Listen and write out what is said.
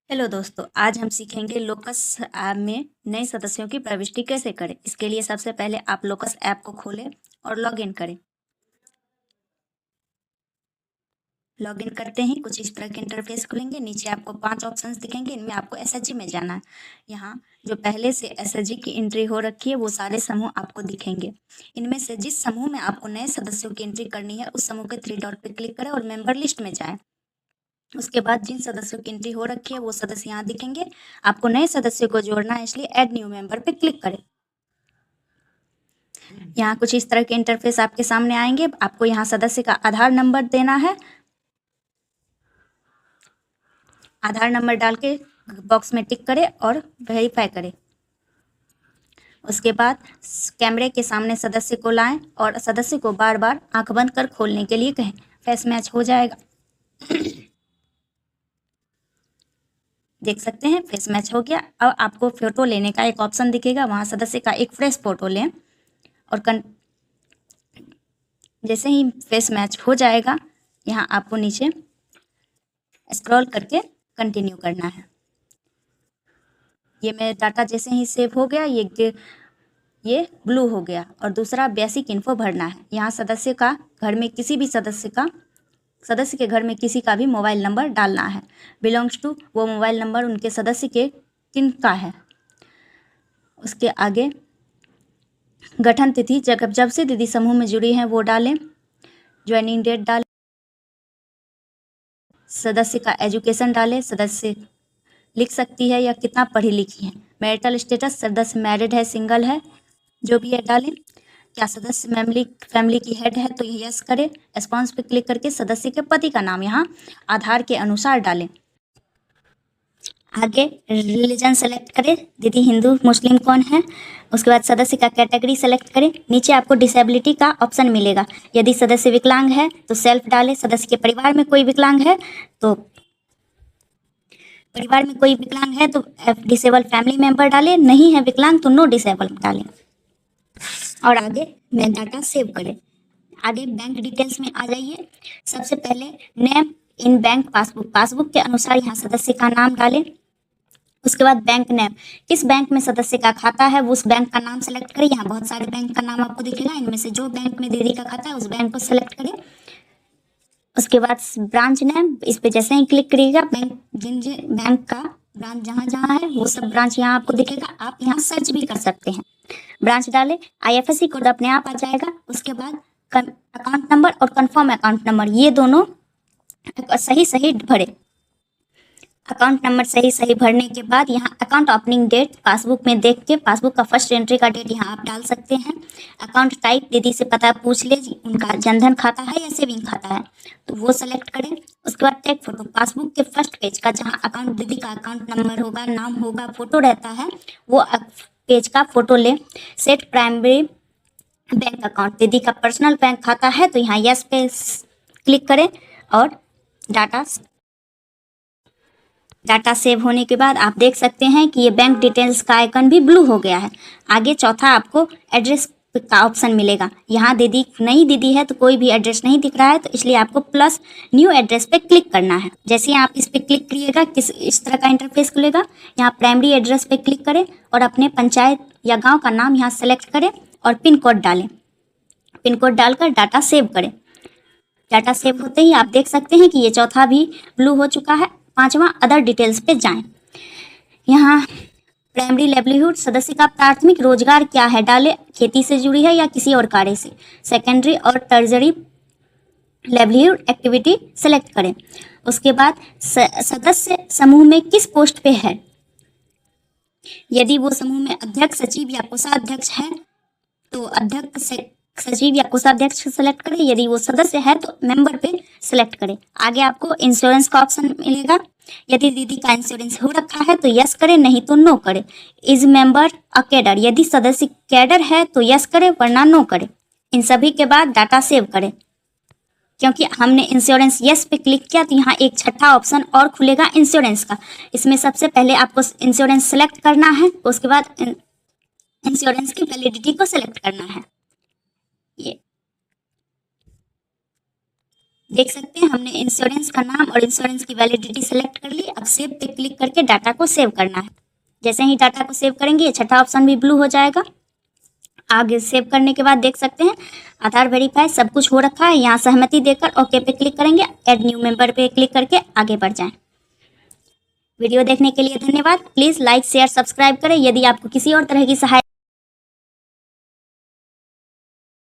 Hello दोस्तों, आज हम सीखेंगे लोकस ऐप में नए सदस्यों की प्रविष्टि कैसे करें। इसके लिए सबसे पहले आप लोकस ऐप को खोलें और लॉगिन करें। लॉगिन करते ही कुछ इस तरह के इंटरफेस खुलेंगे। नीचे आपको 5 ऑप्शंस दिखेंगे, इनमें आपको एसएचजी में जाना है। यहाँ जो पहले से एसएचजी की एंट्री हो रखी है वो सारे समूह आपको दिखेंगे। इनमें से जिस समूह में आपको नए सदस्यों की एंट्री करनी है उस समूह के 3 डॉट पर क्लिक करें और मेंबर लिस्ट में जाएं। उसके बाद जिन सदस्यों की एंट्री हो रखी है वो सदस्य यहाँ दिखेंगे। आपको नए सदस्य को जोड़ना है, इसलिए ऐड न्यू मेंबर पे क्लिक करें। यहाँ कुछ इस तरह के इंटरफेस आपके सामने आएंगे। आपको यहाँ सदस्य का आधार नंबर देना है। आधार नंबर डाल के बॉक्स में टिक करें और वेरीफाई करें। उसके बाद कैमरे के सामने सदस्य को लाएं और सदस्य को बार बार आंख बंद कर खोलने के लिए कहें। फेस मैच हो जाएगा। देख सकते हैं फेस मैच हो गया। अब आपको फोटो लेने का एक ऑप्शन दिखेगा, वहाँ सदस्य का एक फ्रेश फोटो लें और जैसे ही फेस मैच हो जाएगा यहाँ आपको नीचे स्क्रॉल करके कंटिन्यू करना है। ये मेरा डाटा जैसे ही सेव हो गया, ये ब्लू हो गया। और दूसरा बेसिक इन्फो भरना है। यहाँ सदस्य का घर में किसी भी सदस्य के घर में किसी का भी मोबाइल नंबर डालना है। बिलोंग्स टू वो मोबाइल नंबर उनके सदस्य के किन का है। उसके आगे गठन तिथि जब से दीदी समूह में जुड़ी हैं वो डालें। ज्वाइनिंग डेट डालें। सदस्य का एजुकेशन डालें। सदस्य लिख सकती है या कितना पढ़ी लिखी है। मैरिटल स्टेटस, सदस्य मैरिड है सिंगल है, जो भी है डालें। क्या सदस्य फैमिली की हेड है तो यस करें। स्पॉन्स पे क्लिक करके सदस्य के पति का नाम यहाँ आधार के अनुसार डालें। आगे रिलीजन सेलेक्ट करें, दीदी हिंदू मुस्लिम कौन है। उसके बाद सदस्य का कैटेगरी सेलेक्ट करें। नीचे आपको डिसेबिलिटी का ऑप्शन मिलेगा। यदि सदस्य विकलांग है तो सेल्फ डालें। सदस्य के परिवार में कोई विकलांग है तो डिसेबल फैमिली मेंबर डालें। नहीं है विकलांग तो नो डिसेबल डालें और आगे मैं डाटा सेव करें। आगे बैंक डिटेल्स में आ जाइए। सबसे पहले नेम इन बैंक पासबुक के अनुसार यहाँ सदस्य का नाम डालें। उसके बाद बैंक नेम, किस बैंक में सदस्य का खाता है वो उस बैंक का नाम सेलेक्ट करें। यहाँ बहुत सारे बैंक का नाम आपको दिखेगा, इनमें से जो बैंक में दीदी का खाता है उस बैंक को सेलेक्ट करें। उसके बाद ब्रांच नेम, इस पे जैसे ही क्लिक करिएगा जिन बैंक का ब्रांच जहाँ जहाँ है वो सब ब्रांच यहाँ आपको दिखेगा। आप यहाँ सर्च भी कर सकते हैं। ब्रांच डालें, आईएफएससी कोड अपने आप आ जाएगा। उसके बाद अकाउंट नंबर और कंफर्म अकाउंट नंबर ये दोनों सही भरें। अकाउंट नंबर सही भरने के बाद यहाँ अकाउंट ओपनिंग डेट पासबुक में देख के पासबुक का फर्स्ट एंट्री का डेट यहाँ आप डाल सकते हैं। अकाउंट टाइप दीदी से पता पूछ ले उनका जनधन खाता है या सेविंग खाता है तो वो सेलेक्ट करें। उसके बाद टेक फोटो, पासबुक के फर्स्ट पेज का जहाँ अकाउंट दीदी का अकाउंट नंबर होगा, नाम होगा, फोटो रहता है वो पेज का फोटो लें। सेट प्राइमरी बैंक अकाउंट, दीदी का पर्सनल बैंक खाता है तो यहाँ यस पे क्लिक करें और डाटा सेव होने के बाद आप देख सकते हैं कि ये बैंक डिटेल्स का आइकन भी ब्लू हो गया है। आगे चौथा आपको एड्रेस का ऑप्शन मिलेगा। यहाँ नई दीदी है तो कोई भी एड्रेस नहीं दिख रहा है तो इसलिए आपको प्लस न्यू एड्रेस पे क्लिक करना है। जैसे ही आप इस पे क्लिक करिएगा इस तरह का इंटरफेस खुलेगा। यहाँ प्राइमरी एड्रेस पे क्लिक करें और अपने पंचायत या गाँव का नाम यहाँ सेलेक्ट करें और पिन कोड डालें। पिन कोड डालकर डाटा सेव करें। डाटा सेव होते ही आप देख सकते हैं कि ये चौथा भी ब्लू हो चुका है। पांचवा अदर डिटेल्स पे जाएं। यहाँ प्राइमरी लाइवलीहुड, सदस्य का प्राथमिक रोजगार क्या है डाले, खेती से जुड़ी है या किसी और कार्य से। सेकेंडरी और टर्जरी लाइवलीहुड एक्टिविटी सेलेक्ट करें। उसके बाद सदस्य समूह में किस पोस्ट पे है। यदि वो समूह में अध्यक्ष, सचिव या कोषाध्यक्ष है तो अध्यक्ष, सचिव या कोषाध्यक्ष सेलेक्ट करें। यदि वो सदस्य है तो मेंबर पे सेलेक्ट करें। आगे आपको इंश्योरेंस का ऑप्शन मिलेगा। यदि दीदी का इंश्योरेंस हो रखा है तो यस करें, नहीं तो नो करें। इज मेंबर अ कैडर, यदि सदस्य कैडर है तो यस करें वरना नो करें। इन सभी के बाद डाटा सेव करें। क्योंकि हमने इंश्योरेंस यस पे क्लिक किया तो यहाँ एक छठा ऑप्शन और खुलेगा इंश्योरेंस का। इसमें सबसे पहले आपको इंश्योरेंस सेलेक्ट करना है, उसके बाद इंश्योरेंस की वैलिडिटी को सेलेक्ट करना है। ये देख सकते हैं हमने इंश्योरेंस का नाम और इंश्योरेंस की वैलिडिटी सेलेक्ट कर ली। अब सेव पे क्लिक करके डाटा को सेव करना है। जैसे ही डाटा को सेव करेंगे ये छठा ऑप्शन भी ब्लू हो जाएगा। आगे सेव करने के बाद देख सकते हैं आधार वेरीफाई सब कुछ हो रखा है। यहाँ सहमति देकर ओके पे क्लिक करेंगे। ऐड न्यू मेंबर पे क्लिक करके आगे बढ़ जाएं। वीडियो देखने के लिए धन्यवाद। प्लीज़ लाइक शेयर सब्सक्राइब करें। यदि आपको किसी और तरह की सहायता